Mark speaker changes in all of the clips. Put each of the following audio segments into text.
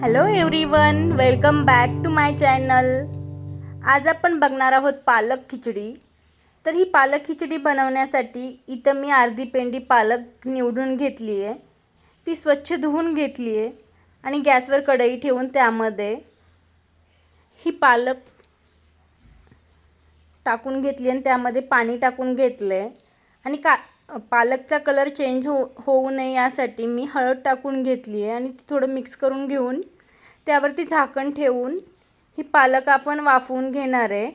Speaker 1: Hello everyone, welcome back to my channel. आज आपण बघणार आहोत पालक खिचडी. तर ही पालक खिचडी बनवण्यासाठी इथं मी अर्धी पेंडी पालक निवडून घेतली आहे. ती स्वच्छ धुवून घेतली आहे आणि गॅसवर कढई ठेवून त्यामध्ये ही पालक टाकून घेतली आणि त्यामध्ये पाणी टाकून घेतलं आहे. आणि पालकचा कलर चेंज होऊ नये यासाठी मी हळद टाकून घेतली आहे आणि थोडं मिक्स करून घेऊन त्यावरती झाकण ठेवून ही पालक आपण वाफवून घेणार आहे.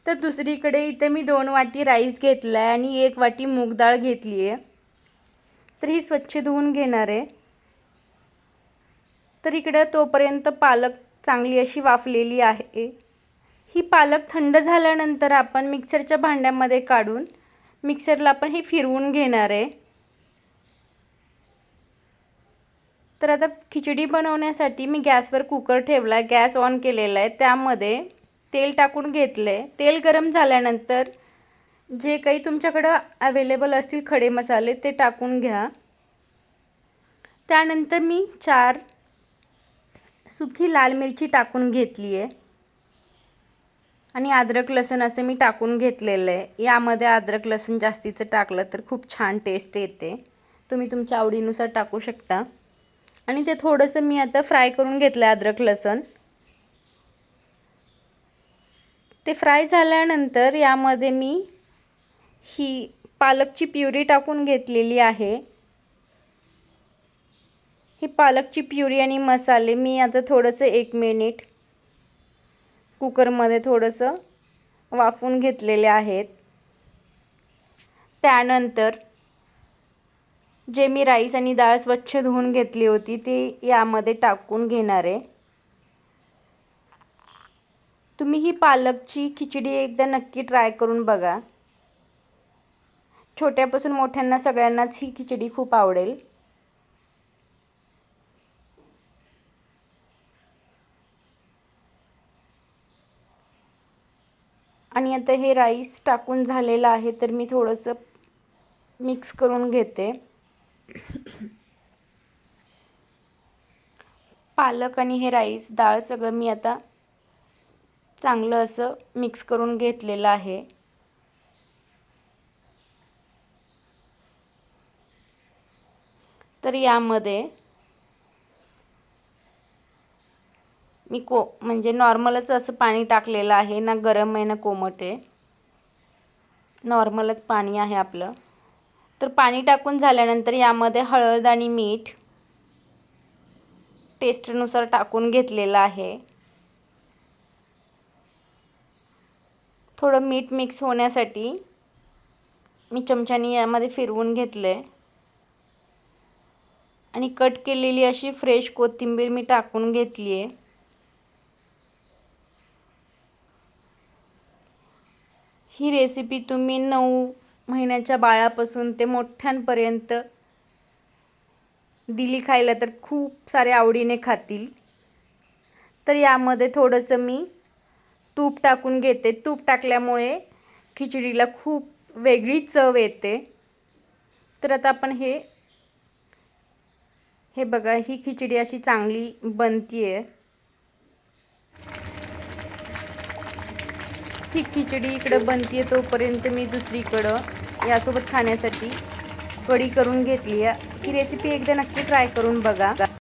Speaker 1: तर दुसरीकडे इथे मी 2 वाटी राईस घेतला आहे आणि 1 वाटी मूग डाळ घेतली आहे. तर ही स्वच्छ धुवून घेणार आहे. तर इकडे तोपर्यंत पालक चांगली अशी वाफलेली आहे. ही पालक थंड झाल्यानंतर आपण मिक्सरच्या भांड्यामध्ये काढून मिक्सरला आपण हे फिरवून घेणार आहे. तर आता खिचडी बनवण्यासाठी मी गॅसवर कुकर ठेवला आहे, गॅस ऑन केलेला आहे. त्यामध्ये तेल टाकून घेतलं आहे. तेल गरम झाल्यानंतर जे काही तुमच्याकडं अवेलेबल असतील खडे मसाले ते टाकून घ्या. त्यानंतर मी 4 सुकी लाल मिरची टाकून घेतली आहे आणि अद्रक लसूण असे मी टाकून घेतलेलं आहे. यामध्ये अद्रक लसूण जास्तीचं टाकलं तर खूप छान टेस्ट येते. तुम्ही तुमच्या आवडीनुसार टाकू शकता. आणि ते थोडंसं मी आता फ्राय करून घेतलं आहे अद्रक लसूण. ते फ्राय झाल्यानंतर यामध्ये मी ही पालकची प्युरी टाकून घेतलेली आहे. ही पालकची प्युरी आणि मसाले मी आता थोडंसं 1 मिनिट कुकरमध्ये थोडंसं वाफवून घेतलेले आहेत. त्यानंतर जे मी राईस आणि डाळ स्वच्छ धुवून घेतली होती ती यामध्ये टाकून घेणार आहे. तुम्ही ही पालकची खिचडी एकदा नक्की ट्राय करून बघा. छोट्यापासून मोठ्यांना सगळ्यांनाच ही खिचडी खूप आवडेल. आणि आता हे राईस टाकून झालेलं आहे तर मी थोडंसं मिक्स करून घेते. पालक आणि हे राईस डाळ सगळं मी आता चांगलं असं मिक्स करून घेतलेलं आहे. तर यामध्ये मी म्हणजे नॉर्मलच असं पाणी टाकलेलं आहे, ना गरम आहे ना कोमट आहे, नॉर्मलच पाणी आहे आपलं. तर पाणी टाकून झाल्यानंतर यामध्ये हळद आणि मीठ टेस्टनुसार टाकून घेतलेलं आहे. थोडं मीठ मिक्स होण्यासाठी मी चमच्याने यामध्ये फिरवून घेतले आणि कट केलेली अशी फ्रेश कोथिंबीर मी टाकून घेतली आहे. ही रेसिपी तुम्ही 9 महिन्याच्या बाळापासून ते मोठ्यांपर्यंत दिली खायला तर खूप सारे आवडीने खातील. तर यामध्ये थोडंसं मी तूप टाकून घेते. तूप टाकल्यामुळे खिचडीला खूप वेगळी चव येते. तर आता आपण हे बघा, ही खिचडी अशी चांगली बनतीये. ही खिचडी इकडं बनतीये तोपर्यंत मी दुसरीकडं यासोबत खाण्यासाठी कढी करून घेतली आहे. ही रेसिपी एकदा नक्की ट्राय करून बघा.